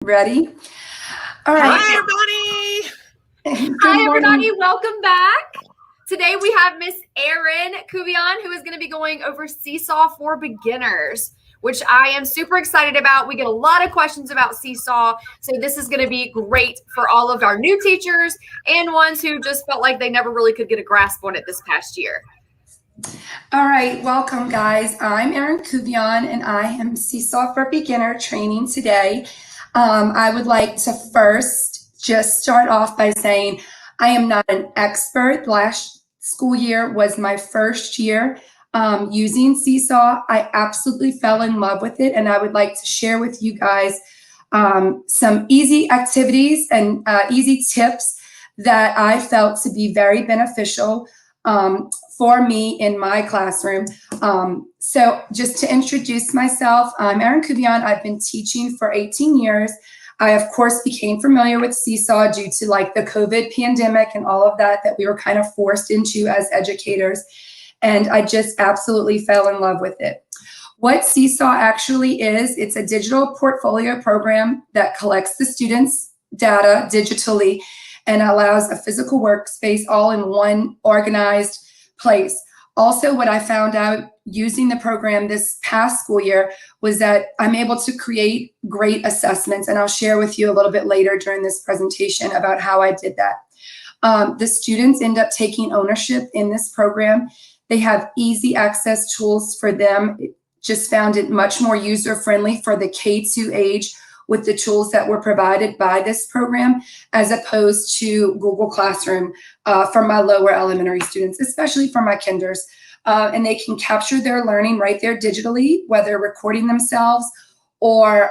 Ready? All right. Hi, everybody. Hi, everybody. Welcome back. Today we have Miss Erin Kubian, who is going to be going over Seesaw for beginners, which I am super excited about. We get a lot of questions about Seesaw, so this is going to be great for all of our new teachers and ones who just felt like they never really could get a grasp on it this past year. All right, welcome guys. I'm Erin Kubian and I am Seesaw for Beginner training today. I would like to first just start off by saying I am not an expert. Last school year was my first year using Seesaw. I absolutely fell in love with it, and I would like to share with you guys some easy activities and easy tips that I felt to be very beneficial for me in my classroom. So just to introduce myself, I'm Erin Kubian. I've been teaching for 18 years. I, of course, became familiar with Seesaw due to like the COVID pandemic and all of that we were kind of forced into as educators. And I just absolutely fell in love with it. What Seesaw actually is, it's a digital portfolio program that collects the students' data digitally and allows a physical workspace all in one organized place. Also, what I found out using the program this past school year was that I'm able to create great assessments, and I'll share with you a little bit later during this presentation about how I did that. The students end up taking ownership in this program. They have easy access tools for them. Just found it much more user-friendly for the K2 age with the tools that were provided by this program, as opposed to Google Classroom for my lower elementary students, especially for my kinders. And they can capture their learning right there digitally, whether recording themselves or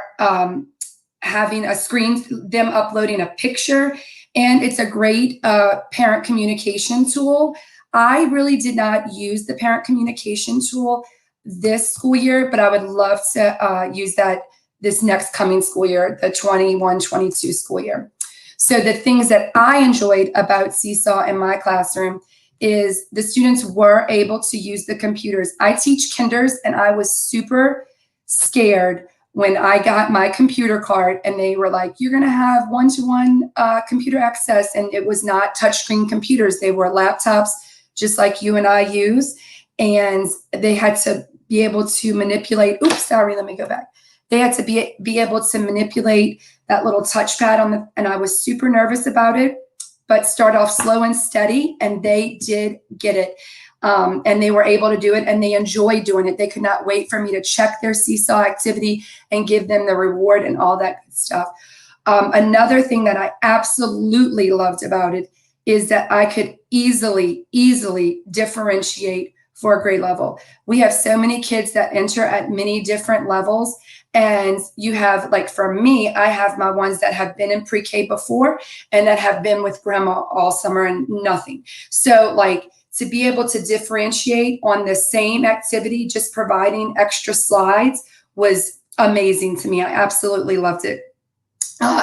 having a screen, them uploading a picture. And it's a great parent communication tool. I really did not use the parent communication tool this school year, but I would love to use that this next coming school year, the 21-22 school year. So the things that I enjoyed about Seesaw in my classroom is the students were able to use the computers. I teach kinders, and I was super scared when I got my computer card and they were like, you're gonna have one-to-one computer access, and it was not touchscreen computers. They were laptops just like you and I use, and they had to be able to manipulate, let me go back. They had to be able to manipulate that little touchpad and I was super nervous about it, but start off slow and steady, and they did get it. And they were able to do it, and they enjoyed doing it. They could not wait for me to check their Seesaw activity and give them the reward and all that good stuff. Another thing that I absolutely loved about it is that I could easily differentiate for a grade level. We have so many kids that enter at many different levels. And you have, like for me, I have my ones that have been in pre-K before and that have been with grandma all summer and nothing. So like to be able to differentiate on the same activity, just providing extra slides was amazing to me. I absolutely loved it.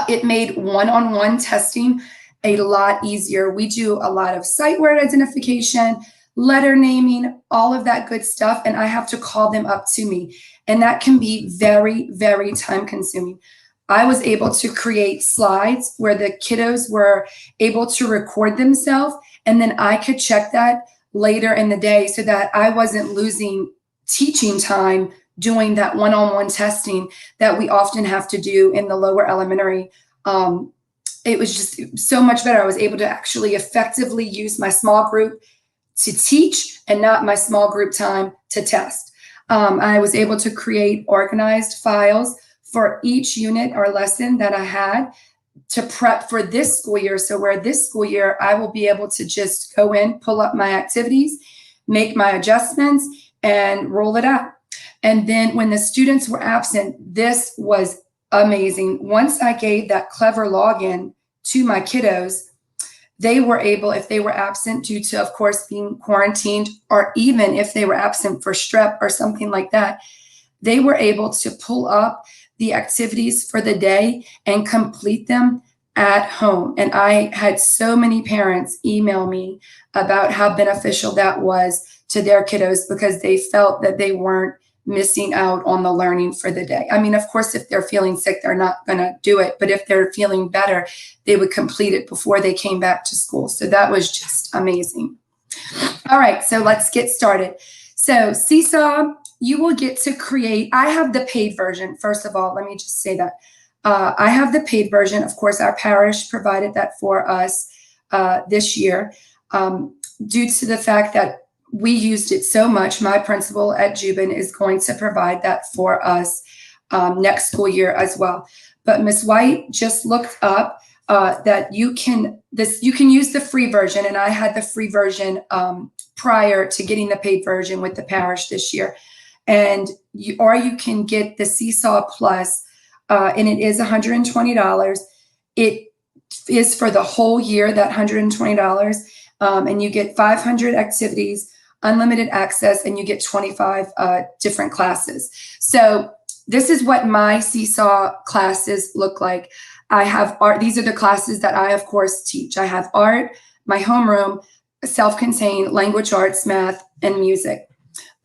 It made one-on-one testing a lot easier. We do a lot of sight word identification, letter naming, all of that good stuff, and I have to call them up to me. And that can be very, very time consuming. I was able to create slides where the kiddos were able to record themselves, and then I could check that later in the day so that I wasn't losing teaching time doing that one-on-one testing that we often have to do in the lower elementary. It was just so much better. I was able to actually effectively use my small group to teach and not my small group time to test. I was able to create organized files for each unit or lesson that I had to prep for this school year. So where this school year, I will be able to just go in, pull up my activities, make my adjustments, and roll it out. And then when the students were absent, this was amazing. Once I gave that clever login to my kiddos, they were able, if they were absent due to, of course, being quarantined, or even if they were absent for strep or something like that, they were able to pull up the activities for the day and complete them at home. And I had so many parents email me about how beneficial that was to their kiddos because they felt that they weren't missing out on the learning for the day. I mean, of course, if they're feeling sick, they're not going to do it. But if they're feeling better, they would complete it before they came back to school. So that was just amazing. All right, so let's get started. So Seesaw, you will get to create. I have the paid version. First of all, let me just say that. I have the paid version. Of course, our parish provided that for us this year due to the fact that we used it so much. My principal at Jubin is going to provide that for us next school year as well. But Ms. White just looked up that you can use the free version, and I had the free version prior to getting the paid version with the parish this year. And or you can get the Seesaw Plus, and it is $120. It is for the whole year, that $120, and you get 500 activities, unlimited access, and you get 25 different classes. So this is what my Seesaw classes look like. I have art. These are the classes that I, of course, teach. I have art, my homeroom, self-contained, language arts, math, and music.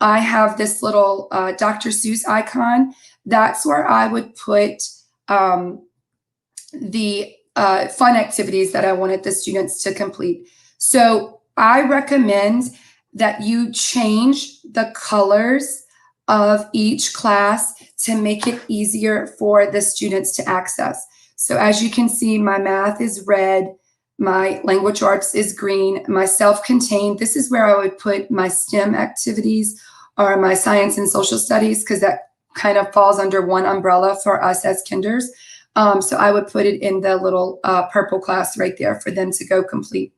I have this little Dr. Seuss icon. That's where I would put the fun activities that I wanted the students to complete. So I recommend that you change the colors of each class to make it easier for the students to access. So as you can see, my math is red, my language arts is green, my self-contained, this is where I would put my STEM activities or my science and social studies, because that kind of falls under one umbrella for us as kinders. So I would put it in the little purple class right there for them to go complete.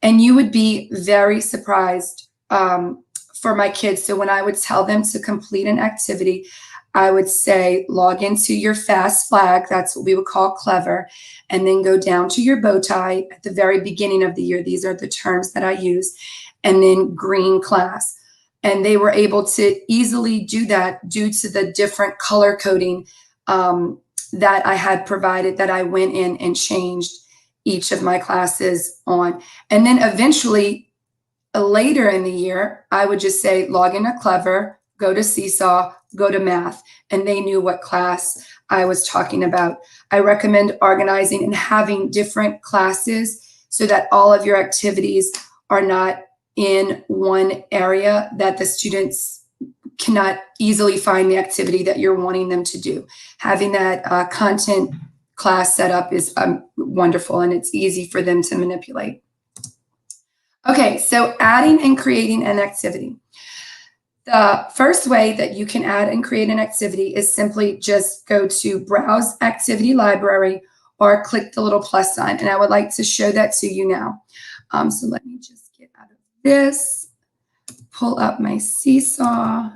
And you would be very surprised for my kids. So when I would tell them to complete an activity, I would say, log into your FAST flag, that's what we would call clever, and then go down to your bow tie at the very beginning of the year. These are the terms that I use, and then green class. And they were able to easily do that due to the different color coding that I had provided, that I went in and changed each of my classes on. And then eventually, later in the year, I would just say, log into Clever, go to Seesaw, go to math, and they knew what class I was talking about. I recommend organizing and having different classes so that all of your activities are not in one area, that the students cannot easily find the activity that you're wanting them to do. Having that content class set up is wonderful, and it's easy for them to manipulate. Okay, so adding and creating an activity. The first way that you can add and create an activity is simply just go to Browse Activity Library or click the little plus sign. And I would like to show that to you now. So let me just get out of this, pull up my Seesaw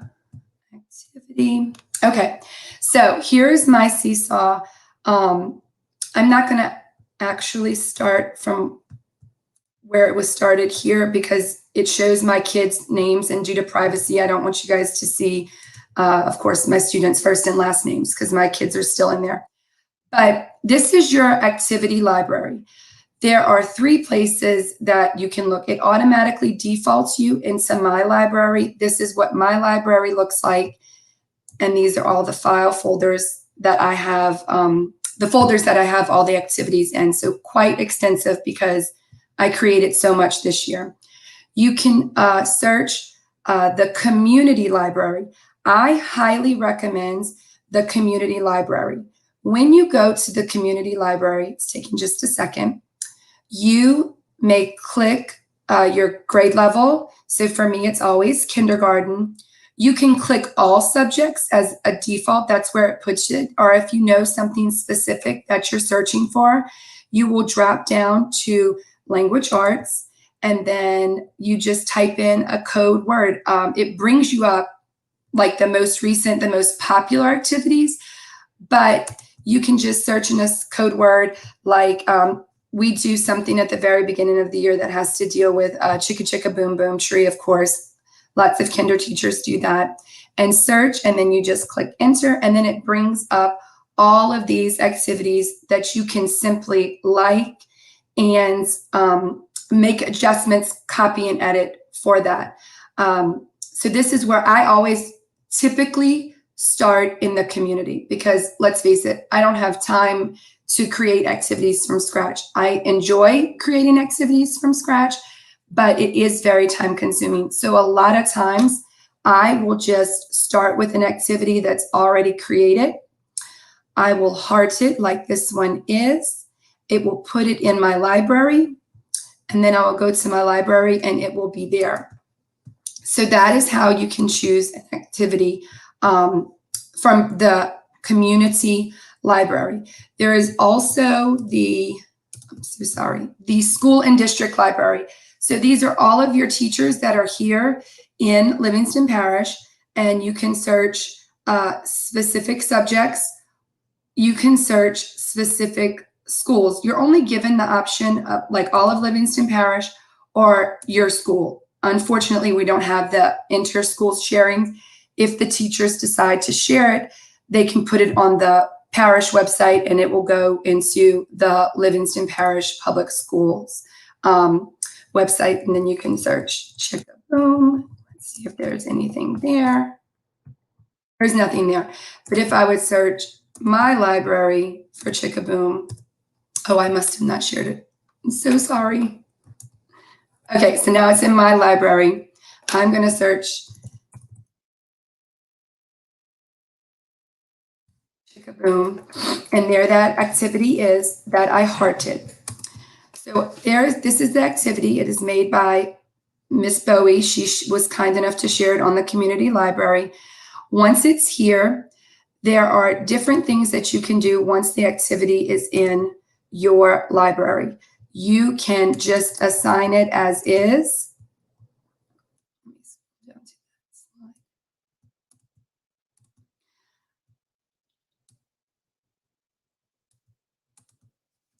activity. Okay, so here's my Seesaw. I'm not going to actually start from where it was started here because it shows my kids' names, and due to privacy, I don't want you guys to see, of course, my students' first and last names because my kids are still in there. But this is your activity library. There are 3 places that you can look. It automatically defaults you into My Library. This is what My Library looks like. And these are all the file folders that I have, the folders that I have all the activities in. So quite extensive because I created so much this year. You can search the community library. I highly recommend the community library. When you go to the community library, it's taking just a second, you may click your grade level. So for me, it's always kindergarten. You can click all subjects as a default. That's where it puts it. Or if you know something specific that you're searching for, you will drop down to language arts, and then you just type in a code word. It brings you up like the most recent, the most popular activities, but you can just search in this code word. Like we do something at the very beginning of the year that has to deal with Chicka Chicka Boom Boom Tree, of course. Lots of kinder teachers do that. And search, and then you just click enter, and then it brings up all of these activities that you can simply like and make adjustments, copy and edit for that. So this is where I always typically start in the community because let's face it, I don't have time to create activities from scratch. I enjoy creating activities from scratch, but it is very time consuming. So a lot of times I will just start with an activity that's already created. I will heart it like this one is. It will put it in my library, and then I will go to my library and it will be there. So that is how you can choose an activity from the community library. There is also the school and district library. So these are all of your teachers that are here in Livingston Parish, and you can search specific subjects. You can search specific schools. You're only given the option of like all of Livingston Parish or your school. Unfortunately, we don't have the inter-school sharing. If the teachers decide to share it, they can put it on the parish website and it will go into the Livingston Parish Public Schools website, and then you can search Chick-a-Boom. Let's see if there's anything there. There's nothing there. But if I would search my library for Chick-a-Boom, oh, I must have not shared it. I'm so sorry. Okay, so now it's in my library. I'm going to search Chick-a-Boom, and there that activity is that I hearted. So this is the activity. It is made by Miss Bowie. She was kind enough to share it on the community library. Once it's here, there are different things that you can do once the activity is in your library. You can just assign it as is.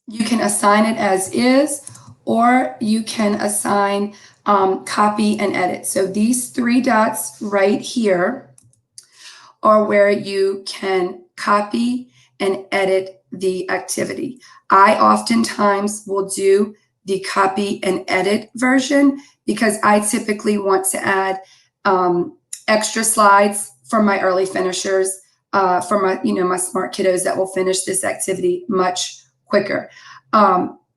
You can assign it as is, or you can assign copy and edit. So these three dots right here are where you can copy and edit the activity. I oftentimes will do the copy and edit version because I typically want to add extra slides for my early finishers, for my, my smart kiddos that will finish this activity much quicker.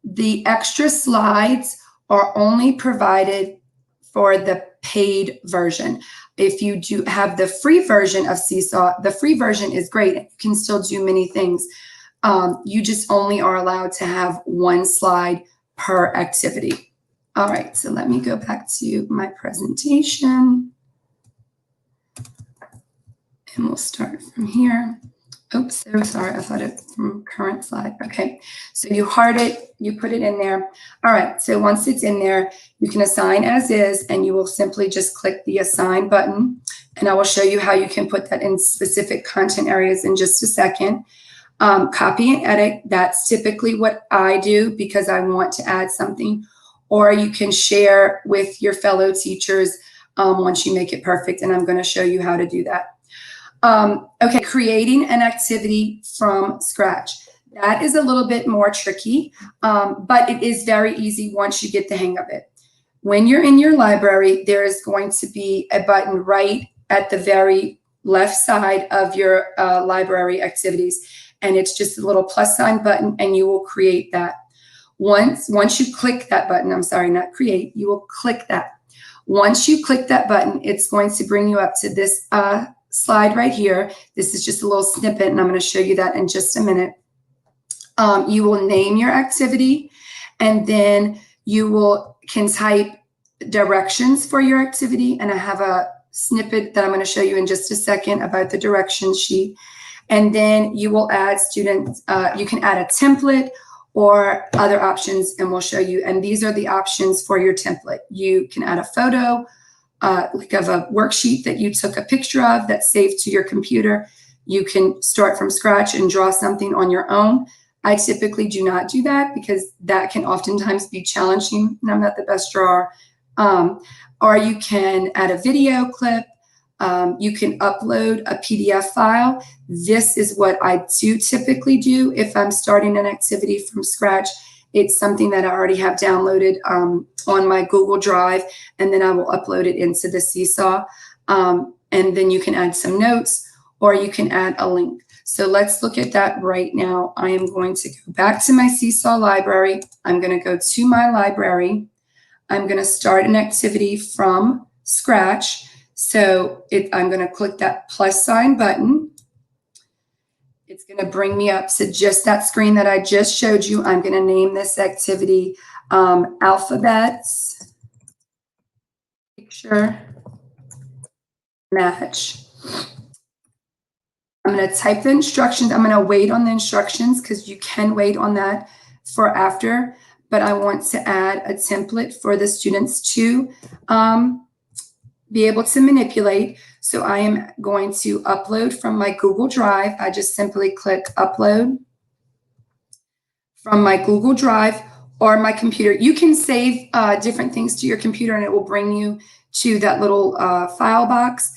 The extra slides are only provided for the paid version. If you do have the free version of Seesaw, the free version is great. You can still do many things. You just only are allowed to have one slide per activity. All right, so let me go back to my presentation. And we'll start from here. Oops, so sorry, I thought it from current slide. Okay, so you heart it, you put it in there. All right, so once it's in there, you can assign as is, and you will simply just click the assign button. And I will show you how you can put that in specific content areas in just a second. Copy and edit, that's typically what I do because I want to add something. Or you can share with your fellow teachers once you make it perfect, and I'm going to show you how to do that. Okay, creating an activity from scratch. That is a little bit more tricky, but it is very easy once you get the hang of it. When you're in your library, there is going to be a button right at the very left side of your library activities, and it's just a little plus sign button, and you will create that. Once you click that button, I'm sorry, not create, you will click that. Once you click that button, it's going to bring you up to this slide right here. This is just a little snippet, and I'm going to show you that in just a minute. You will name your activity, and then you can type directions for your activity, and I have a snippet that I'm going to show you in just a second about the directions sheet. And then you will add students, you can add a template or other options, and we'll show you. And these are the options for your template. You can add a photo, like of a worksheet that you took a picture of that's saved to your computer. You can start from scratch and draw something on your own. I typically do not do that because that can oftentimes be challenging, and I'm not the best drawer. Or you can add a video clip. You can upload a PDF file. This is what I do typically do if I'm starting an activity from scratch. It's something that I already have downloaded on my Google Drive, and then I will upload it into the Seesaw. and then you can add some notes or you can add a link. So let's look at that right now. I am going to go back to my Seesaw library. I'm going to go to my library. I'm going to start an activity from scratch. So I'm going to click that plus sign button. It's going to bring me up to just that screen that I just showed you. I'm going to name this activity Alphabets Picture Match. I'm going to type the instructions. I'm going to wait on the instructions because you can wait on that for after, but I want to add a template for the students to be able to manipulate. So I am going to upload from my Google Drive. I just simply click upload from my Google Drive or my computer. You can save different things to your computer and it will bring you to that little file box.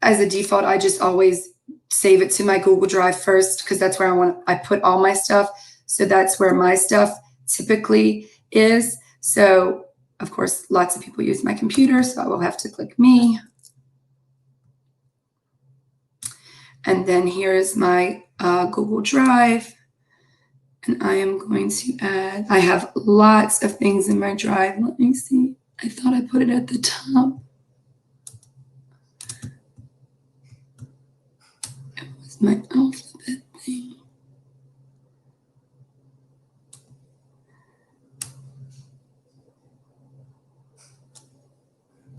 As a default, I just always save it to my Google Drive first because that's where I put all my stuff. So that's where my stuff typically is. So of course, lots of people use my computer, so I will have to click me. And then here is my Google Drive. And I am going to add, I have lots of things in my drive. Let me see. I thought I put it at the top. It was my alphabet thing.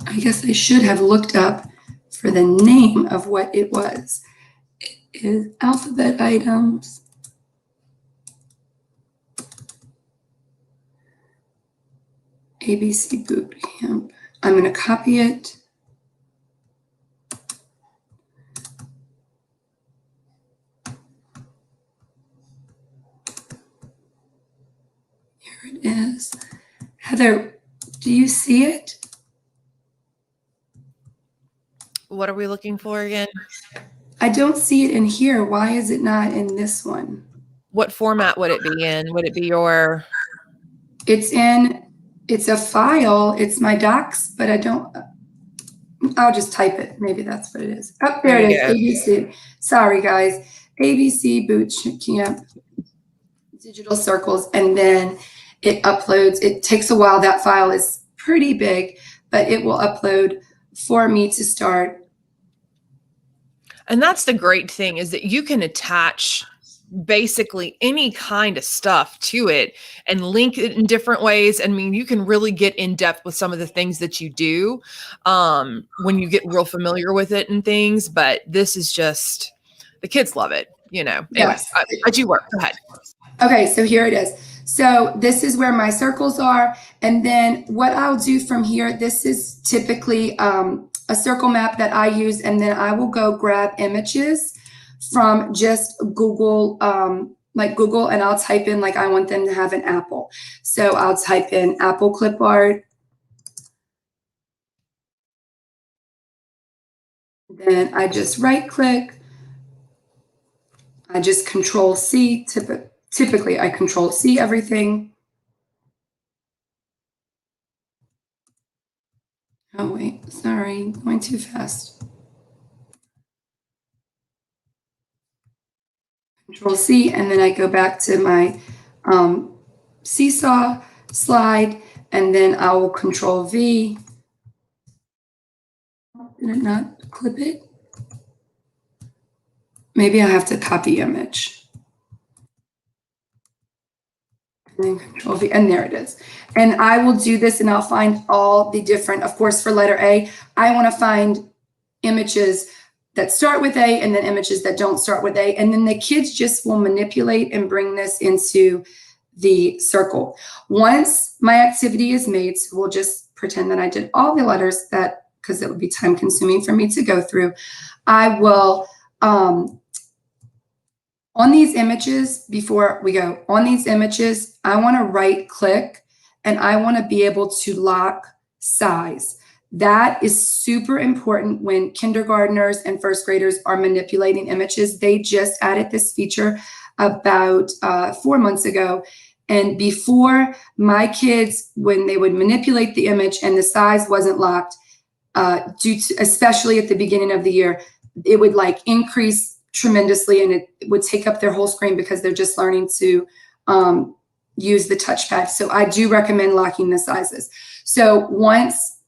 I guess I should have looked up for the name of what it was. It is alphabet items. ABC Boot Camp. I'm going to copy it. Here it is. Heather, do you see it? What are we looking for again? I don't see it in here. Why is it not in this one? What format would it be in? Would it be your? It's a file. It's my docs, but I'll just type it. Maybe that's what it is. Oh, there it is. ABC. Sorry, guys. ABC Boot Camp Digital Circles. And then it uploads. It takes a while. That file is pretty big, but it will upload for me to start. And that's the great thing is that you can attach basically any kind of stuff to it and link it in different ways. I mean, you can really get in depth with some of the things that you do when you get real familiar with it and things. But this is just, the kids love it, you know. Anyways, Yes. how'd you work? Go ahead. Okay, so here it is. So this is where my circles are. And then what I'll do from here, this is typically a circle map that I use. And then I will go grab images from just Google, Google, and I'll type in I want them to have an apple. So I'll type in apple clip art. Then I just right click. I just Control C. Typically, I Control C everything. Oh, wait, sorry, going too fast. Control C, and then I go back to my Seesaw slide, and then I will Control V. Did it not clip it? Maybe I have to copy image. And then Control V, and there it is. And I will do this and I'll find all the different, of course, for letter A, I want to find images that start with A and then images that don't start with A. And then the kids just will manipulate and bring this into the circle. Once my activity is made, so we'll just pretend that I did all the letters because it would be time consuming for me to go through. I will, on these images, before we go, on these images, I want to right click and I want to be able to lock size. That is super important when kindergartners and first graders are manipulating images. They just added this feature about 4 months ago. And before, my kids, when they would manipulate the image and the size wasn't locked, especially at the beginning of the year, it would like increase tremendously, and it would take up their whole screen because they're just learning to use the touchpad. So I do recommend locking the sizes. So once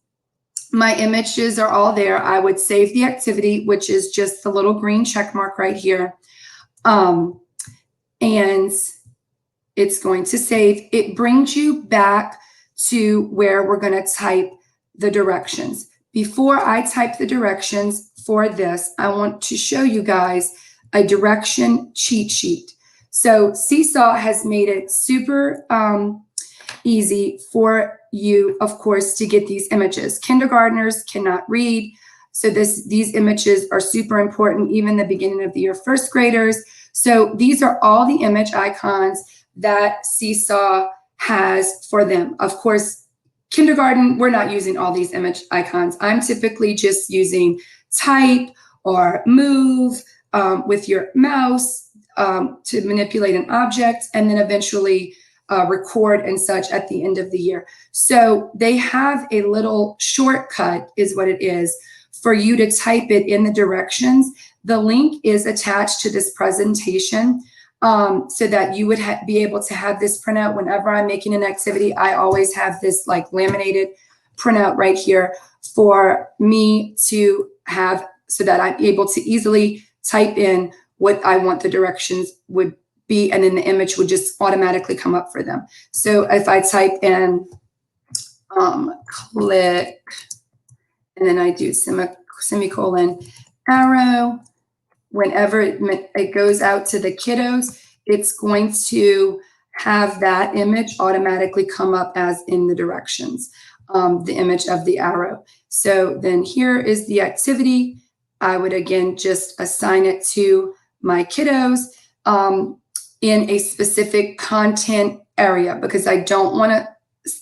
my images are all there, I would save the activity, which is just the little green check mark right here. And it's going to save. It brings you back to where we're going to type the directions. Before I type the directions for this, I want to show you guys a direction cheat sheet. So Seesaw has made it super easy for you, of course, to get these images. Kindergartners cannot read, so these images are super important, even the beginning of the year first graders. So these are all the image icons that Seesaw has for them. Of course, kindergarten, we're not using all these image icons. I'm typically just using type or move with your mouse to manipulate an object, and then eventually record and such at the end of the year. So they have a little shortcut, is what it is, for you to type it in the directions. The link is attached to this presentation so that you would be able to have this printout whenever I'm making an activity. I always have this like laminated printout right here for me to have so that I'm able to easily type in what I want the directions would be, and then the image would just automatically come up for them. So if I type in click, and then I do semicolon arrow, whenever it goes out to the kiddos, it's going to have that image automatically come up as in the directions, the image of the arrow. So then here is the activity. I would again just assign it to my kiddos in a specific content area, because I don't want to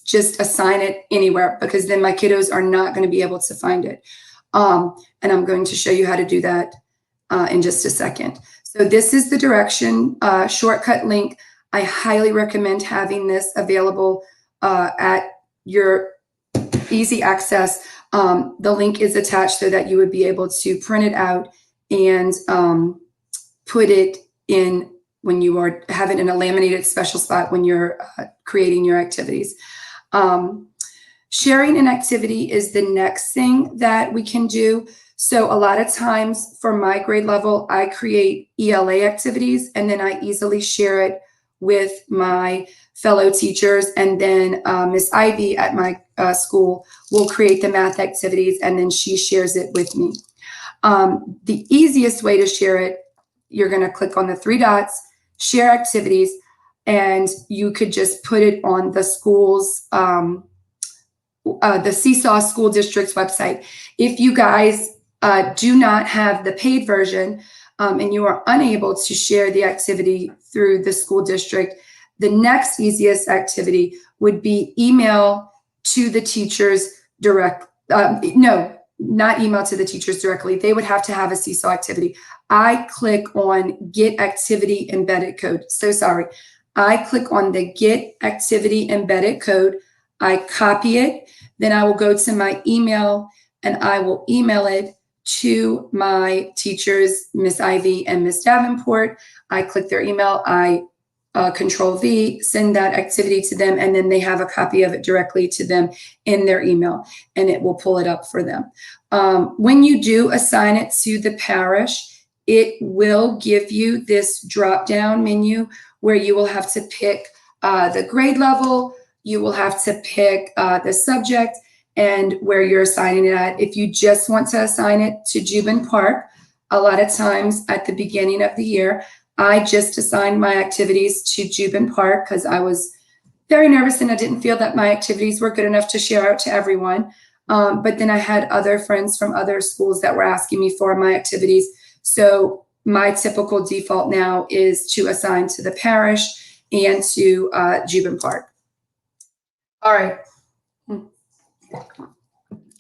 just assign it anywhere, because then my kiddos are not going to be able to find it. And I'm going to show you how to do that in just a second. So this is the direction shortcut link. I highly recommend having this available at your easy access. The link is attached so that you would be able to print it out and put it in when you have it in a laminated special spot when you're creating your activities. Sharing an activity is the next thing that we can do. So a lot of times for my grade level, I create ELA activities, and then I easily share it with my fellow teachers. And then Miss Ivy at my school will create the math activities, and then she shares it with me. The easiest way to share it, you're going to click on the three dots, share activities, and you could just put it on the school's, the Seesaw School District's website. If you guys do not have the paid version and you are unable to share the activity through the school district, the next easiest activity would be email to the teachers direct. No, not email to the teachers directly. They would have to have a Seesaw activity. I click on Get Activity Embedded Code. So sorry. I click on the Get Activity Embedded Code. I copy it. Then I will go to my email and I will email it to my teachers, Miss Ivy and Miss Davenport. I click their email. I Control V, send that activity to them, and then they have a copy of it directly to them in their email, and it will pull it up for them. When you do assign it to the parish, it will give you this drop-down menu where you will have to pick the grade level, you will have to pick the subject, and where you're assigning it at. If you just want to assign it to Jubin Park, a lot of times at the beginning of the year, I just assigned my activities to Jubin Park because I was very nervous and I didn't feel that my activities were good enough to share out to everyone. But then I had other friends from other schools that were asking me for my activities. So my typical default now is to assign to the parish and to Jubin Park. All right.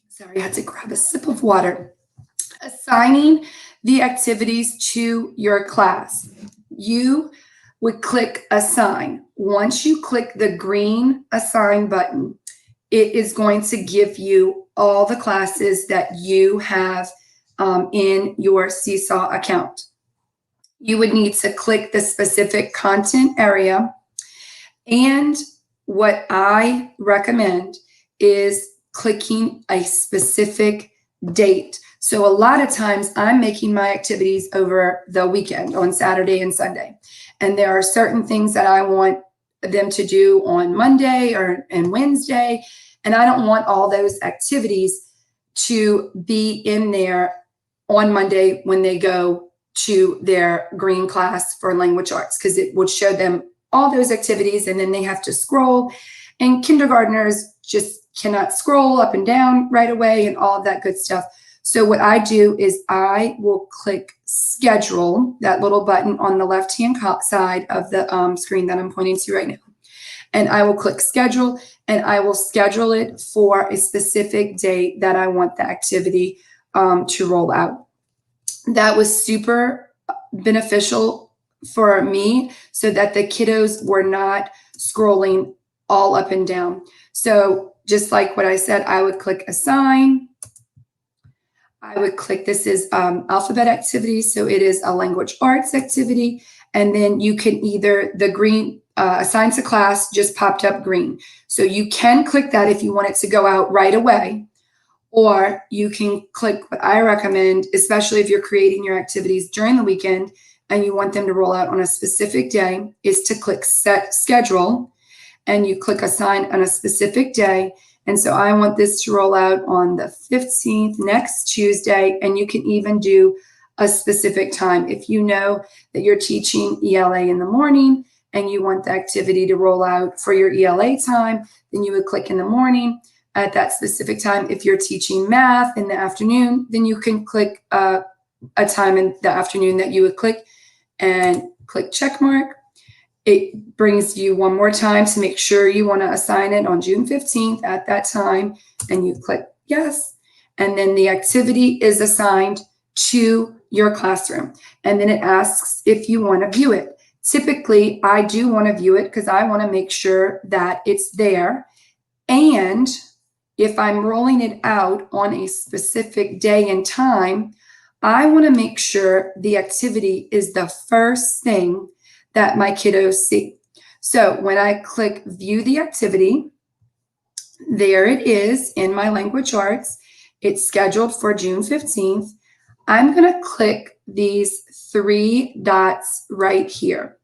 Sorry, I had to grab a sip of water. Assigning the activities to your class. You would click Assign. Once you click the green Assign button, it is going to give you all the classes that you have in your Seesaw account. You would need to click the specific content area. And what I recommend is clicking a specific date. So a lot of times I'm making my activities over the weekend on Saturday and Sunday. And there are certain things that I want them to do on Monday and Wednesday. And I don't want all those activities to be in there on Monday when they go to their green class for language arts, because it would show them all those activities and then they have to scroll. And kindergartners just cannot scroll up and down right away and all of that good stuff. So what I do is I will click schedule, that little button on the left-hand side of the screen that I'm pointing to right now. And I will click schedule, and I will schedule it for a specific date that I want the activity to roll out. That was super beneficial for me so that the kiddos were not scrolling all up and down. So just like what I said, I would click assign. I would click, this is alphabet activity. So it is a language arts activity. And then you can either, the green assign to class just popped up green. So you can click that if you want it to go out right away. Or you can click what I recommend, especially if you're creating your activities during the weekend and you want them to roll out on a specific day, is to click set schedule and you click assign on a specific day. And so I want this to roll out on the 15th, next Tuesday, and you can even do a specific time. If you know that you're teaching ELA in the morning and you want the activity to roll out for your ELA time, then you would click in the morning at that specific time. If you're teaching math in the afternoon, then you can click a time in the afternoon that you would click and click check mark. It brings you one more time to make sure you want to assign it on June 15th at that time, and you click yes. And then the activity is assigned to your classroom. And then it asks if you want to view it. Typically, I do want to view it because I want to make sure that it's there. And if I'm rolling it out on a specific day and time, I want to make sure the activity is the first thing that my kiddos see. So when I click view the activity, there it is in my language arts. It's scheduled for June 15th. I'm going to click these three dots right here.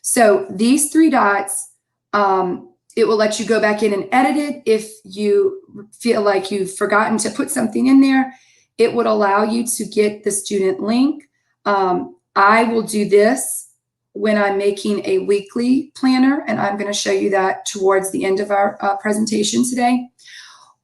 So these three dots, it will let you go back in and edit it. If you feel like you've forgotten to put something in there, it would allow you to get the student link. I will do this when I'm making a weekly planner, and I'm going to show you that towards the end of our presentation today.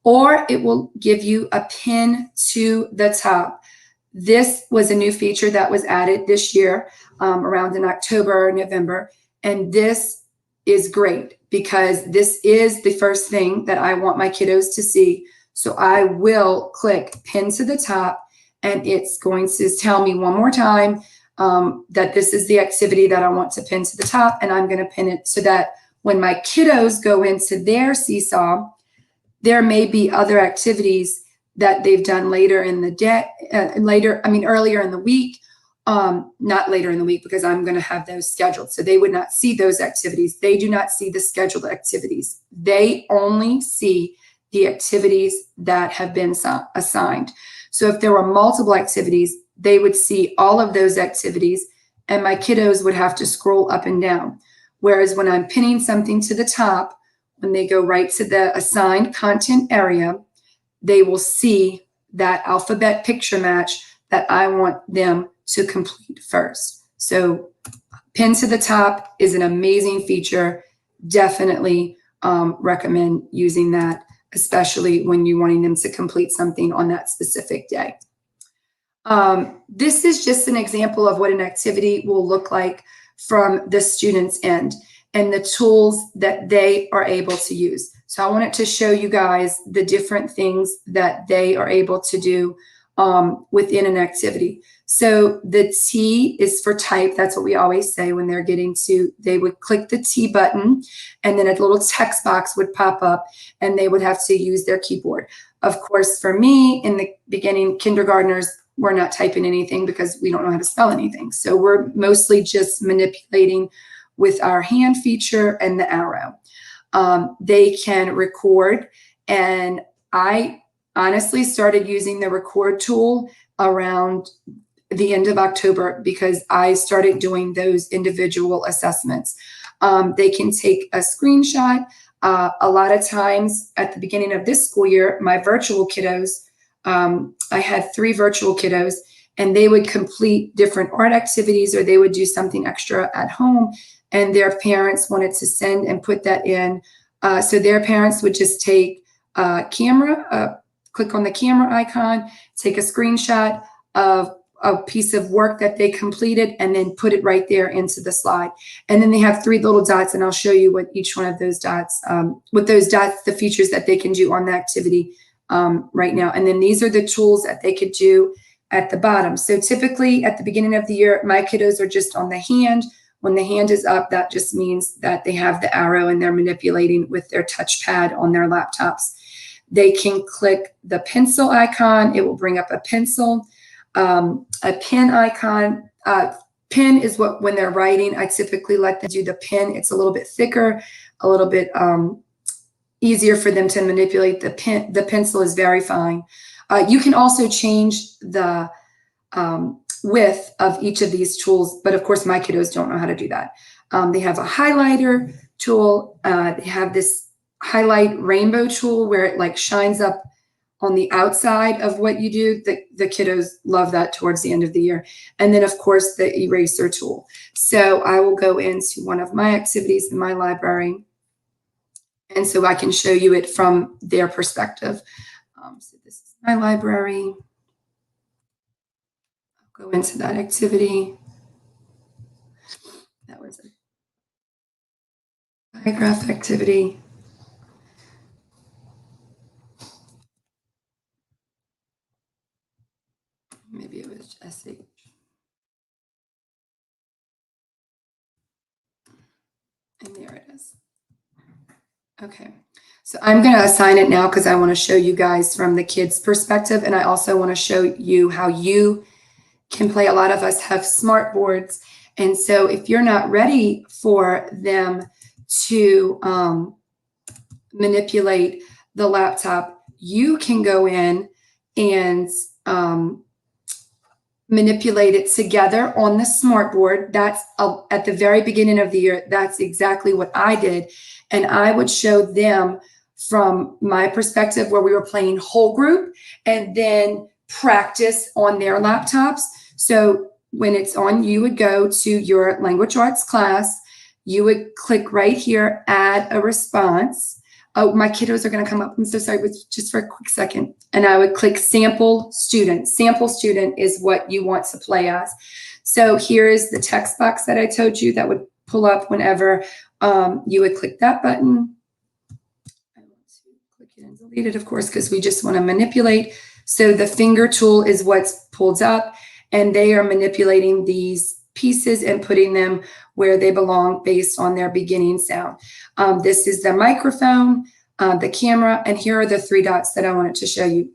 Or it will give you a pin to the top. This was a new feature that was added this year around in October or November. And this is great because this is the first thing that I want my kiddos to see. So I will click pin to the top, and it's going to tell me one more time that this is the activity that I want to pin to the top, and I'm going to pin it so that when my kiddos go into their Seesaw, there may be other activities that they've done later in the day, earlier in the week, not later in the week because I'm going to have those scheduled. So they would not see those activities. They do not see the scheduled activities. They only see the activities that have been assigned. So if there were multiple activities, they would see all of those activities and my kiddos would have to scroll up and down. Whereas when I'm pinning something to the top, when they go right to the assigned content area, they will see that alphabet picture match that I want them to complete first. So pin to the top is an amazing feature. Definitely recommend using that, especially when you're wanting them to complete something on that specific day. This is just an example of what an activity will look like from the student's end and the tools that they are able to use. So I wanted to show you guys the different things that they are able to do within an activity. So the T is for type. That's what we always say when they're getting to, they would click the T button and then a little text box would pop up and they would have to use their keyboard. Of course, for me in the beginning, kindergartners, we're not typing anything because we don't know how to spell anything. So we're mostly just manipulating with our hand feature and the arrow. They can record, and I honestly started using the record tool around the end of October because I started doing those individual assessments. They can take a screenshot. A lot of times at the beginning of this school year, my virtual kiddos, I had 3 virtual kiddos, and they would complete different art activities or they would do something extra at home, and their parents wanted to send and put that in. So their parents would just take a camera, click on the camera icon, take a screenshot of a piece of work that they completed, and then put it right there into the slide. And then they have 3 little dots, and I'll show you what each one of those dots, the features that they can do on the activity right now. And then these are the tools that they could do at the bottom. So typically at the beginning of the year, my kiddos are just on the hand. When the hand is up, that just means that they have the arrow and they're manipulating with their touchpad on their laptops. They can click the pencil icon. It will bring up a pencil, a pen icon. Pen is what, when they're writing, I typically let them do the pen. It's a little bit thicker, a little bit easier for them to manipulate. The pen, the pencil is very fine. You can also change the width of each of these tools, but of course my kiddos don't know how to do that. They have a highlighter tool. They have this highlight rainbow tool where it like shines up on the outside of what you do. The kiddos love that towards the end of the year. And then of course the eraser tool. So I will go into one of my activities in my library, and so I can show you it from their perspective. So this is my library. I'll go into that activity. That was a diagraph activity. Maybe it was SH. And there it is. Okay, so I'm going to assign it now because I want to show you guys from the kids' perspective, and I also want to show you how you can play. A lot of us have smart boards, and so if you're not ready for them to manipulate the laptop, you can go in and manipulate it together on the smart board. That's at the very beginning of the year. That's exactly what I did. And I would show them from my perspective where we were playing whole group and then practice on their laptops. So when it's on, you would go to your language arts class. You would click right here, add a response. Oh, my kiddos are going to come up. I'm so sorry, just for a quick second. And I would click sample student. Sample student is what you want to play as. So here is the text box that I told you that would pull up whenever you would click that button. I want to click it and delete it, of course, because we just want to manipulate. So the finger tool is what's pulled up, and they are manipulating these pieces and putting them where they belong based on their beginning sound. This is the microphone, the camera, and here are the 3 dots that I wanted to show you.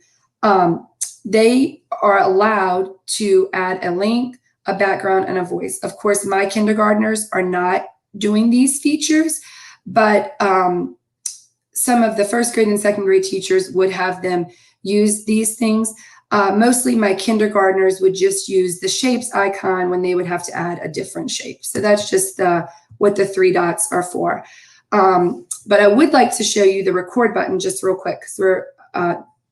They are allowed to add a link, a background, and a voice. Of course, my kindergartners are not doing these features, but some of the first grade and second grade teachers would have them use these things. Mostly my kindergartners would just use the shapes icon when they would have to add a different shape. So that's just what the 3 dots are for. But I would like to show you the record button just real quick, because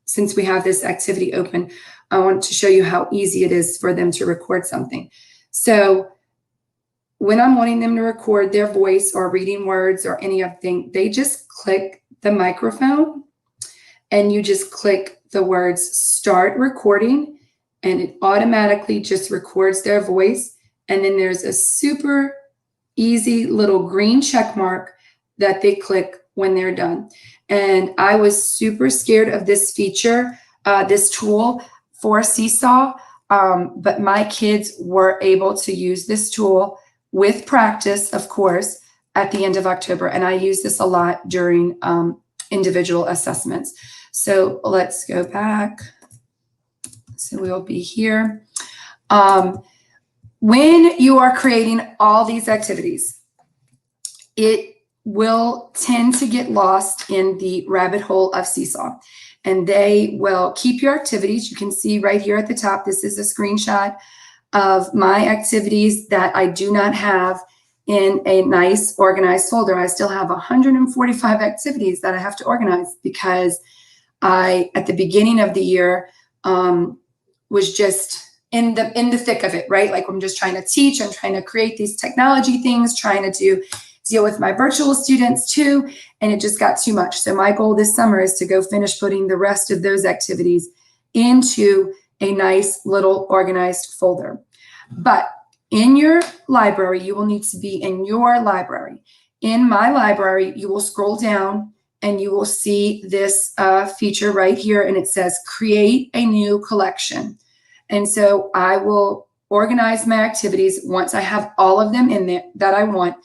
since we have this activity open, I want to show you how easy it is for them to record something. So when I'm wanting them to record their voice or reading words or anything, they just click the microphone and you just click the words start recording, and it automatically just records their voice. And then there's a super easy little green check mark that they click when they're done. And I was super scared of this feature, this tool, for Seesaw, but my kids were able to use this tool with practice, of course, at the end of October. And I use this a lot during individual assessments. So let's go back. So we'll be here. When you are creating all these activities, it will tend to get lost in the rabbit hole of Seesaw, and they will keep your activities. You can see right here at the top, this is a screenshot of my activities that I do not have in a nice organized folder. I still have 145 activities that I have to organize because I, at the beginning of the year, was just in the thick of it, right? Like I'm just trying to teach, I'm trying to create these technology things, trying to deal with my virtual students too, and it just got too much. So my goal this summer is to go finish putting the rest of those activities into a nice little organized folder. But in your library, you will need to be in your library. In my library, you will scroll down and you will see this feature right here, and it says create a new collection. And so I will organize my activities once I have all of them in there that I want,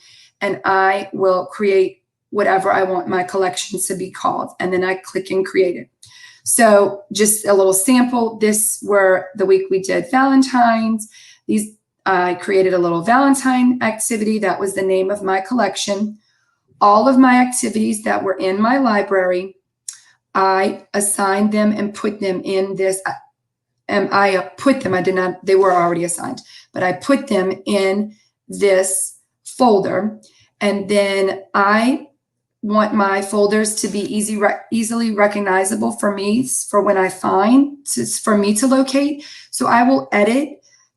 and I will create whatever I want my collection to be called. And then I click and create it. So just a little sample. This were the week we did Valentine's. I created a little Valentine activity. That was the name of my collection. All of my activities that were in my library, I assigned them and put them in this. And I put them, I did not, they were already assigned, but I put them in this folder. And then I want my folders to be easily recognizable for me, for when I find, for me to locate. So I will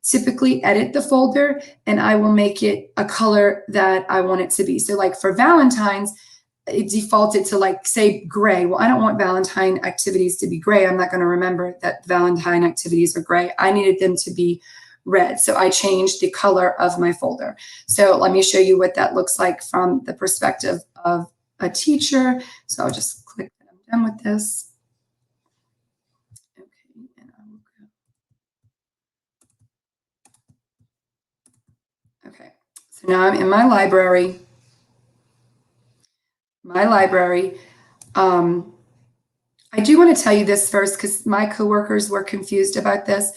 typically edit the folder, and I will make it a color that I want it to be. So like for Valentine's, it defaulted to like, say, gray. Well, I don't want Valentine activities to be gray. I'm not going to remember that Valentine activities are gray. I needed them to be red. So I changed the color of my folder. So let me show you what that looks like from the perspective of a teacher. So I'll just click that I'm done with this. Okay, and I will go. Okay, so now I'm in my library. I do want to tell you this first because my coworkers were confused about this.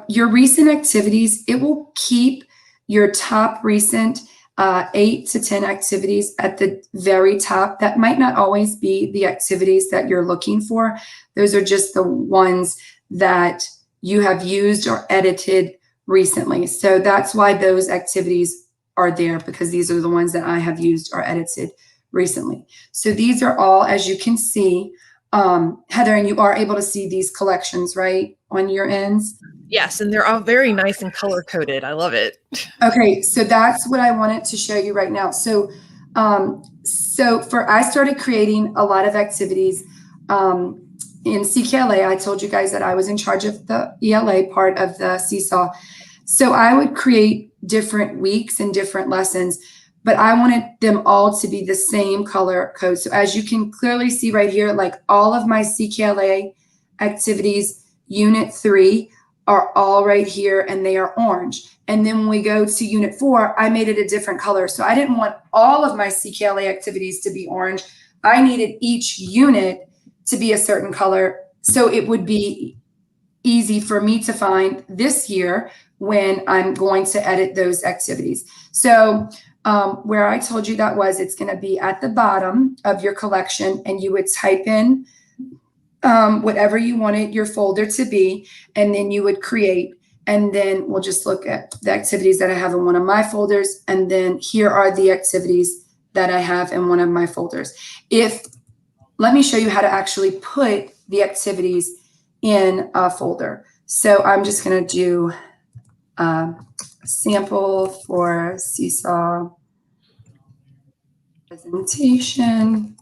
Your recent activities, it will keep your top recent 8 to 10 activities at the very top. That might not always be the activities that you're looking for. Those are just the ones that you have used or edited recently. So that's why those activities are there, because these are the ones that I have used or edited recently. So these are all, as you can see, Heather, and you are able to see these collections, right, on your ends? Yes, and they're all very nice and color coded. I love it. Okay, so that's what I wanted to show you right now. So, I started creating a lot of activities in CKLA. I told you guys that I was in charge of the ELA part of the Seesaw. So I would create different weeks and different lessons, but I wanted them all to be the same color code. So as you can clearly see right here, like all of my CKLA activities, Unit 3, are all right here, and they are orange. And then when we go to Unit 4, I made it a different color. So I didn't want all of my CKLA activities to be orange. I needed each unit to be a certain color, so it would be easy for me to find this year when I'm going to edit those activities. So where I told you that was, it's going to be at the bottom of your collection, and you would type in whatever you wanted your folder to be, and then you would create. And then we'll just look at the activities that I have in one of my folders, and then here are the activities that I have in one of my folders. Let me show you how to actually put the activities in a folder. So I'm just going to do a sample for Seesaw presentation,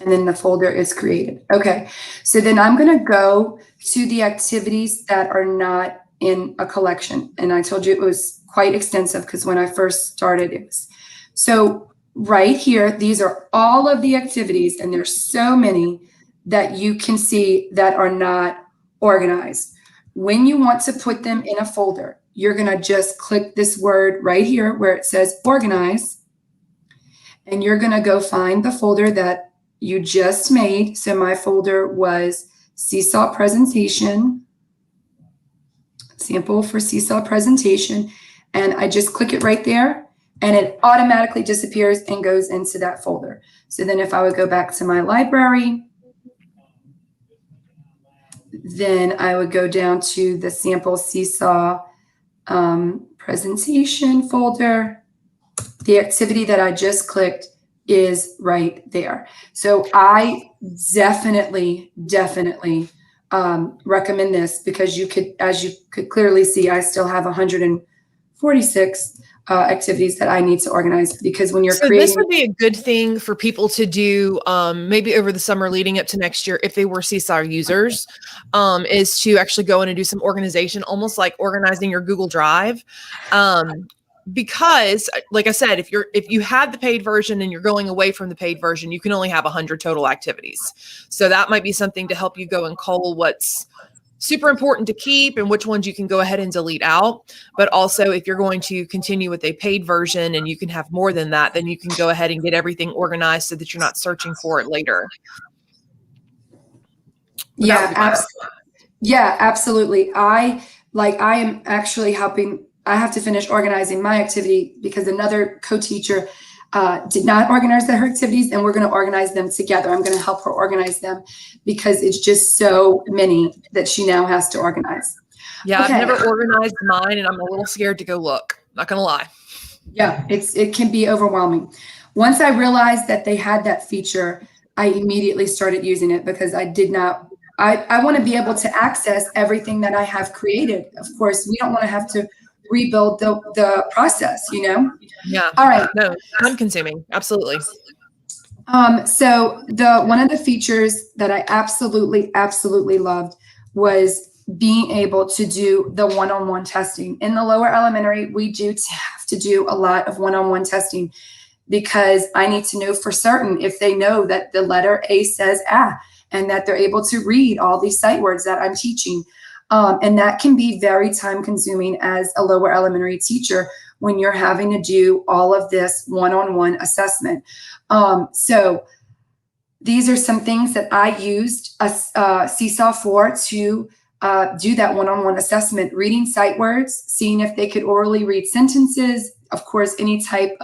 and then the folder is created. Okay, so then I'm going to go to the activities that are not in a collection. And I told you it was quite extensive because when I first started it was. So right here, these are all of the activities, and there's so many that you can see that are not organized. When you want to put them in a folder, you're going to just click this word right here where it says organize, and you're going to go find the folder that you just made. So my folder was Seesaw presentation, sample for Seesaw presentation, and I just click it right there, and it automatically disappears and goes into that folder. So then if I would go back to my library, then I would go down to the sample Seesaw presentation folder. The activity that I just clicked is right there. So I definitely recommend this, because you could, as you could clearly see, I still have 146 activities that I need to organize, because when you're creating. This would be a good thing for people to do maybe over the summer leading up to next year, if they were Seesaw users, is to actually go in and do some organization, almost like organizing your Google Drive. Because like I said, if you had the paid version and you're going away from the paid version, you can only have 100 total activities. So that might be something to help you go and cull what's super important to keep and which ones you can go ahead and delete out. But also, if you're going to continue with a paid version and you can have more than that, then you can go ahead and get everything organized so that you're not searching for it later. Yeah, absolutely. I am actually helping. I have to finish organizing my activity because another co-teacher did not organize her activities, and we're going to organize them together. I'm going to help her organize them because it's just so many that she now has to organize. Yeah, okay. I've never organized mine, and I'm a little scared to go look. Not going to lie. Yeah, it can be overwhelming. Once I realized that they had that feature, I immediately started using it, because I want to be able to access everything that I have created. Of course, we don't want to have to rebuild the process, Yeah. All right. No, time consuming. Absolutely. So one of the features that I absolutely loved was being able to do the one-on-one testing. In the lower elementary, we do have to do a lot of one-on-one testing, because I need to know for certain if they know that the letter A says and that they're able to read all these sight words that I'm teaching. And that can be very time consuming as a lower elementary teacher when you're having to do all of this one-on-one assessment. So these are some things that I used Seesaw for to do that one-on-one assessment: reading sight words, seeing if they could orally read sentences, of course, any type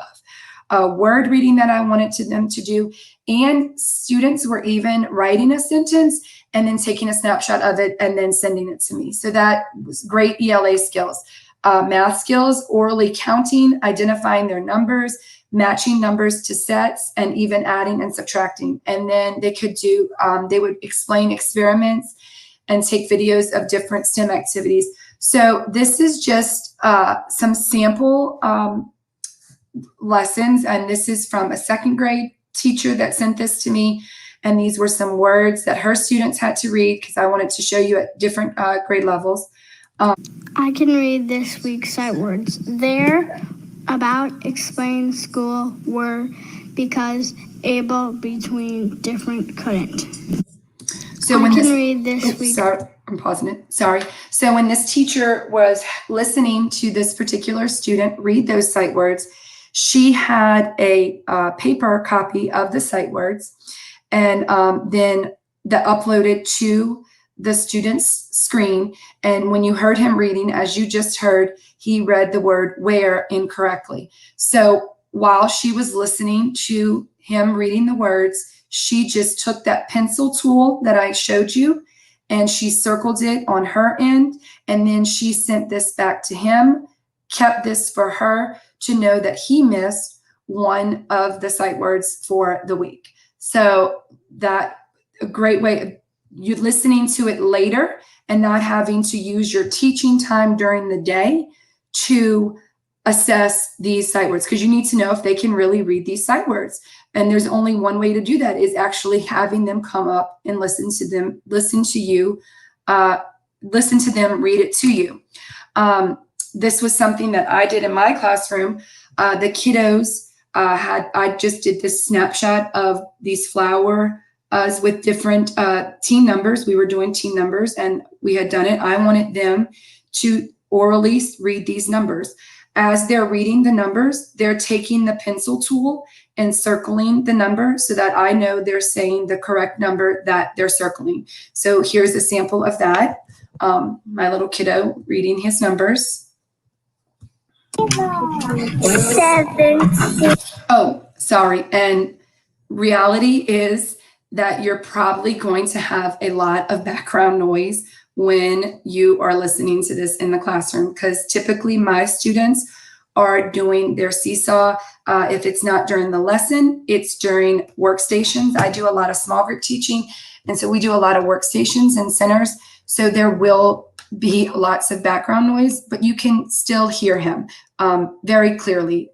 of word reading that I wanted them to do. And students were even writing a sentence and then taking a snapshot of it and then sending it to me. So that was great ELA skills. Math skills, orally counting, identifying their numbers, matching numbers to sets, and even adding and subtracting. And then they could do, they would explain experiments and take videos of different STEM activities. So this is just some sample lessons. And this is from a second grade teacher that sent this to me. And these were some words that her students had to read, because I wanted to show you at different grade levels. I can read this week's sight words. There, about, explain, school, were, because, able, between, different, couldn't. So when I can read this week. Sorry, I'm pausing it. Sorry. So when this teacher was listening to this particular student read those sight words, she had a paper copy of the sight words, and then that uploaded to the student's screen. And when you heard him reading, as you just heard, he read the word where incorrectly. So while she was listening to him reading the words, she just took that pencil tool that I showed you and she circled it on her end. And then she sent this back to him, kept this for her to know that he missed one of the sight words for the week. So that a great way of you listening to it later and not having to use your teaching time during the day to assess these sight words, because you need to know if they can really read these sight words. And there's only one way to do that, is actually having them come up and listen to them, listen to them read it to you. This was something that I did in my classroom. The kiddos I just did this snapshot of these flower us with different team numbers. We were doing team numbers and we had done it. I wanted them to orally read these numbers. As they're reading the numbers, they're taking the pencil tool and circling the number so that I know they're saying the correct number that they're circling. So here's a sample of that. My little kiddo reading his numbers. 17. Oh, sorry. And reality is that you're probably going to have a lot of background noise when you are listening to this in the classroom, because typically my students are doing their Seesaw. If it's not during the lesson, it's during workstations. I do a lot of small group teaching, and so we do a lot of workstations and centers. So there will be lots of background noise, but you can still hear him very clearly.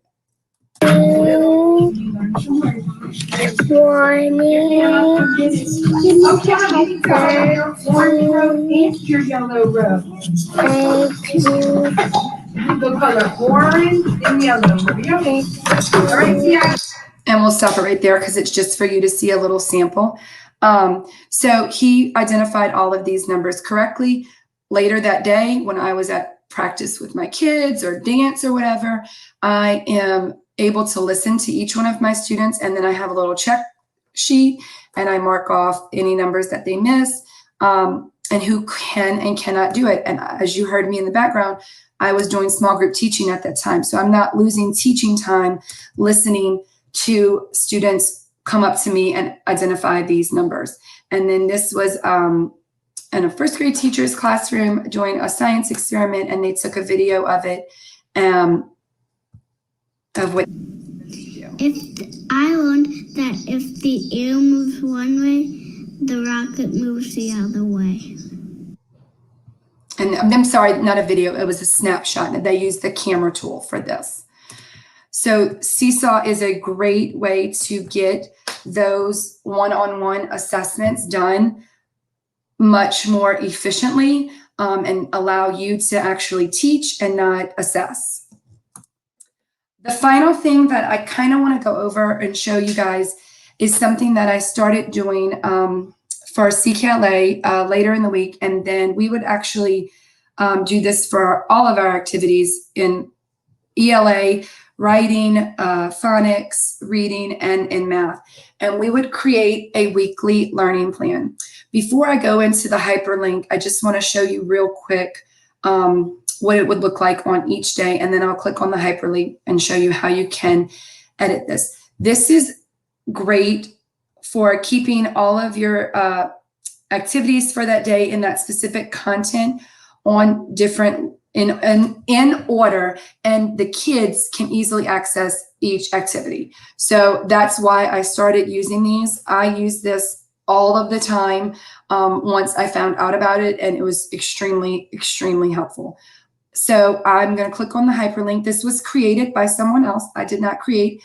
20. Your yellow robe. The color orange and yellow. Okay. All right, yeah. And we'll stop it right there because it's just for you to see a little sample. So he identified all of these numbers correctly. Later that day, when I was at practice with my kids or dance or whatever, I am able to listen to each one of my students, and then I have a little check sheet and I mark off any numbers that they miss and who can and cannot do it. And as you heard me in the background, I was doing small group teaching at that time. So I'm not losing teaching time listening to students come up to me and identify these numbers. And then this was in a first grade teacher's classroom doing a science experiment, and they took a video of it of what. I learned that if the air moves one way, the rocket moves the other way. And I'm sorry, not a video, it was a snapshot, and they used the camera tool for this. So Seesaw is a great way to get those one-on-one assessments done much more efficiently and allow you to actually teach and not assess. The final thing that I kind of want to go over and show you guys is something that I started doing for CKLA later in the week, and then we would actually do this for all of our activities in ELA, writing, phonics, reading, and in math. And we would create a weekly learning plan. Before I go into the hyperlink, I just want to show you real quick what it would look like on each day, and then I'll click on the hyperlink and show you how you can edit this. This is great for keeping all of your activities for that day in that specific content on different in order, and the kids can easily access each activity. So that's why I started using these. I use this all of the time once I found out about it, and it was extremely, extremely helpful. So I'm going to click on the hyperlink. This was created by someone else. I did not create.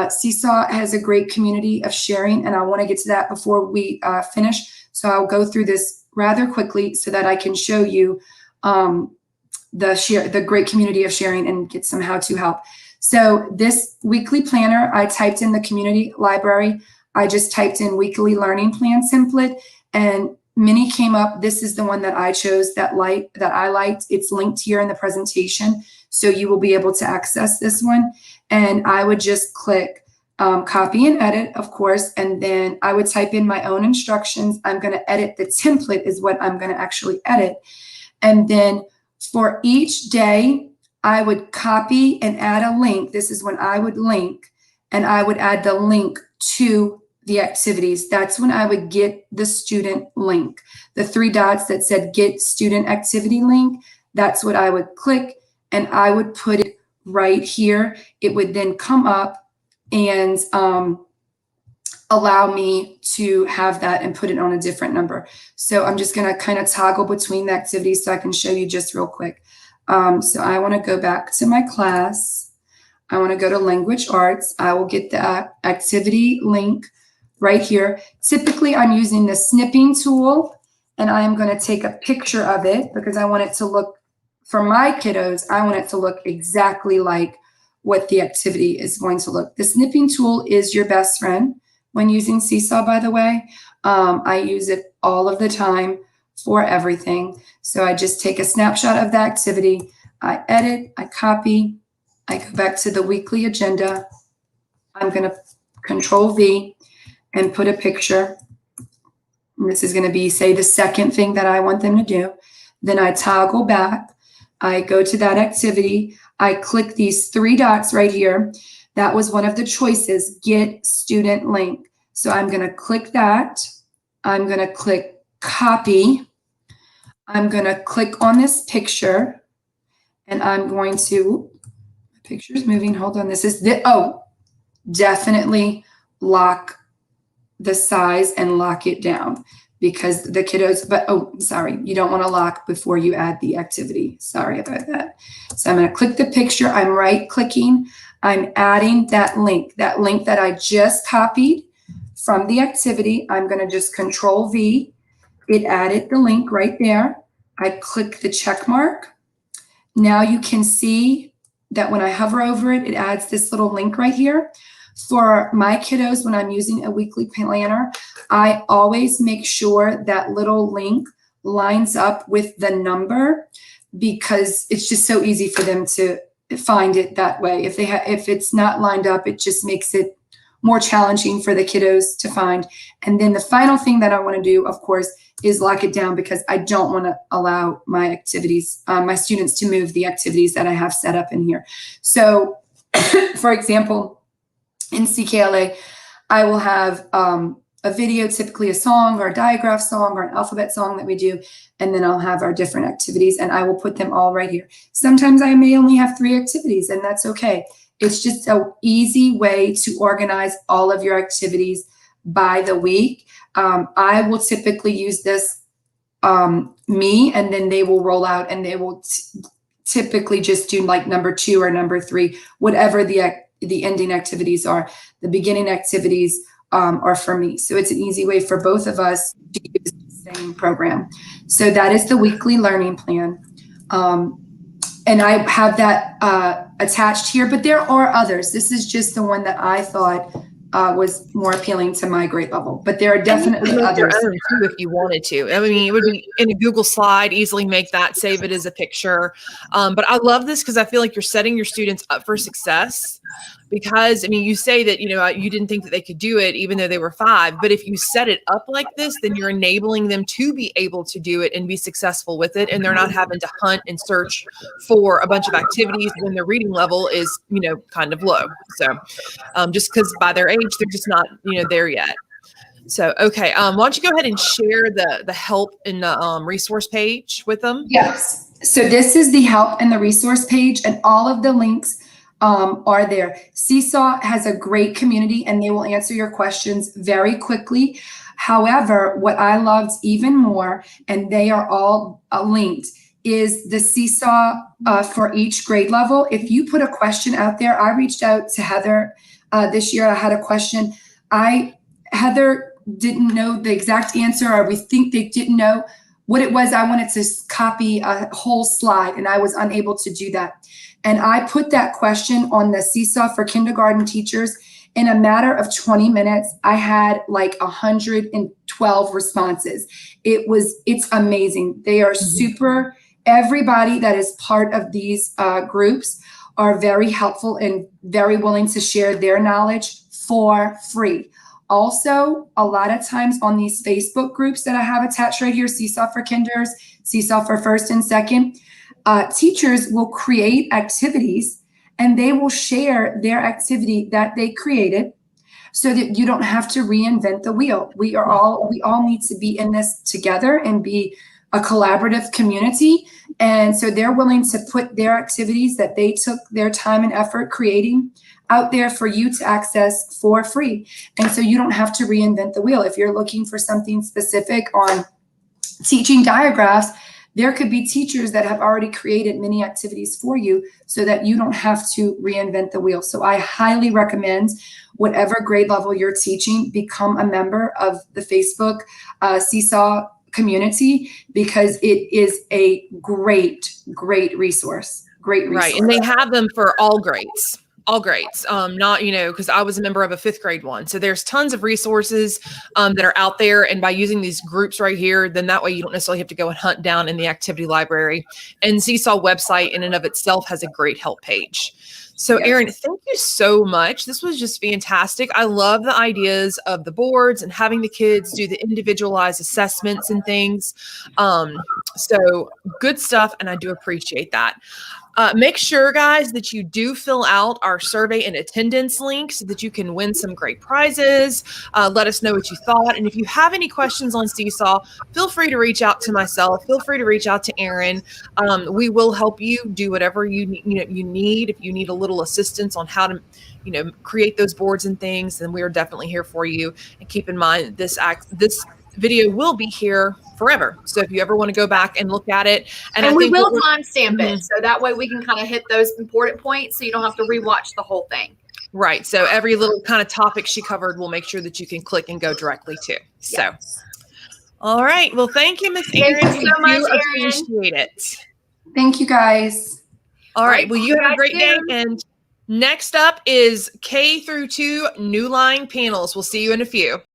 Seesaw has a great community of sharing, and I want to get to that before we finish. So I'll go through this rather quickly so that I can show you the great community of sharing and get some how-to help. So this weekly planner, I typed in the community library. I just typed in weekly learning plan template, and many came up. This is the one that I chose that I liked. It's linked here in the presentation, so you will be able to access this one. And I would just click copy and edit, of course, and then I would type in my own instructions. I'm going to edit the template is what I'm going to actually edit. And then for each day, I would copy and add a link. This is when I would link, and I would add the link to the activities. That's when I would get the student link. The 3 dots that said get student activity link, that's what I would click, and I would put it right here. It would then come up and allow me to have that and put it on a different number. So I'm just going to kind of toggle between the activities so I can show you just real quick. So I want to go back to my class. I want to go to language arts. I will get the activity link right here. Typically, I'm using the snipping tool, and I am going to take a picture of it because I want it to look, for my kiddos, I want it to look exactly like what the activity is going to look. The snipping tool is your best friend when using Seesaw, by the way. I use it all of the time for everything. So I just take a snapshot of the activity, I edit, I copy, I go back to the weekly agenda. I'm going to Control V and put a picture. And this is going to be, say, the second thing that I want them to do. Then I toggle back. I go to that activity. I click these three dots right here. That was one of the choices, get student link. So I'm going to click that. I'm going to click copy. I'm going to click on this picture and I'm going to, my picture's moving. Hold on. This is definitely lock the size and lock it down because the kiddos, sorry, you don't want to lock before you add the activity. Sorry about that. So I'm going to click the picture. I'm right clicking. I'm adding that link that I just copied from the activity. I'm going to just Control V. It added the link right there. I click the check mark. Now you can see that when I hover over it, it adds this little link right here. For my kiddos, when I'm using a weekly planner, I always make sure that little link lines up with the number because it's just so easy for them to find it that way. If it's not lined up, it just makes it more challenging for the kiddos to find. And then the final thing that I want to do, of course, is lock it down because I don't want to allow my activities, my students to move the activities that I have set up in here. So, for example, in CKLA, I will have a video, typically a song or a diagraph song or an alphabet song that we do, and then I'll have our different activities and I will put them all right here. Sometimes I may only have 3 activities and that's okay. It's just an easy way to organize all of your activities by the week. I will typically use this me, and then they will roll out and they will typically just do like number 2 or number 3, whatever the ending activities are. The beginning activities are for me. So it's an easy way for both of us to use the same program. So that is the weekly learning plan. And I have that attached here, but there are others. This is just the one that I thought was more appealing to my grade level, but there are definitely others too if you wanted to. I mean, it would be in a Google slide, easily make that, save it as a picture. But I love this because I feel like you're setting your students up for success. Because, I mean, you say that, you know, you didn't think that they could do it even though they were 5. But if you set it up like this, then you're enabling them to be able to do it and be successful with it. And they're not having to hunt and search for a bunch of activities when their reading level is, you know, kind of low. So just because by their age, they're just not, you know, there yet. So, okay. Why don't you go ahead and share the help in the resource page with them? Yes. So this is the help and the resource page, and all of the links are there. Seesaw has a great community and they will answer your questions very quickly. However, what I loved even more, and they are all linked, is the Seesaw for each grade level. If you put a question out there, I reached out to Heather this year. I had a question. Heather didn't know the exact answer, or we think they didn't know what it was. I wanted to copy a whole slide and I was unable to do that. And I put that question on the Seesaw for kindergarten teachers. In a matter of 20 minutes, I had like 112 responses. It's amazing. They are super, everybody that is part of these groups are very helpful and very willing to share their knowledge for free. Also, a lot of times on these Facebook groups that I have attached right here, Seesaw for Kinders, Seesaw for First and Second, teachers will create activities and they will share their activity that they created so that you don't have to reinvent the wheel. We all need to be in this together and be a collaborative community. And so they're willing to put their activities that they took their time and effort creating out there for you to access for free. And so you don't have to reinvent the wheel. If you're looking for something specific on teaching diagraphs, there could be teachers that have already created many activities for you so that you don't have to reinvent the wheel. So I highly recommend whatever grade level you're teaching, become a member of the Facebook Seesaw community, because it is a great resource. Great resource. Right. And they have them for all grades. All grades, not, because I was a member of a 5th grade one. So there's tons of resources that are out there. And by using these groups right here, then that way you don't necessarily have to go and hunt down in the activity library. And Seesaw website in and of itself has a great help page. So Yes. Erin, thank you so much. This was just fantastic. I love the ideas of the boards and having the kids do the individualized assessments and things. So good stuff. And I do appreciate that. Make sure, guys, that you do fill out our survey and attendance link so that you can win some great prizes. Let us know what you thought. And if you have any questions on Seesaw, feel free to reach out to myself. Feel free to reach out to Erin. We will help you do whatever you need. If you need a little assistance on how to create those boards and things, then we are definitely here for you. And keep in mind, this video will be here forever. So if you ever want to go back and look at it, and we will timestamp it, so that way we can kind of hit those important points, so you don't have to rewatch the whole thing. Right. So every little kind of topic she covered, we'll make sure that you can click and go directly to. So, all right. Well, thank you, Miss Erin. Thank you so much, Erin. Appreciate it. Thank you, guys. All right. Well, you have a great day. And next up is K through 2 new line panels. We'll see you in a few.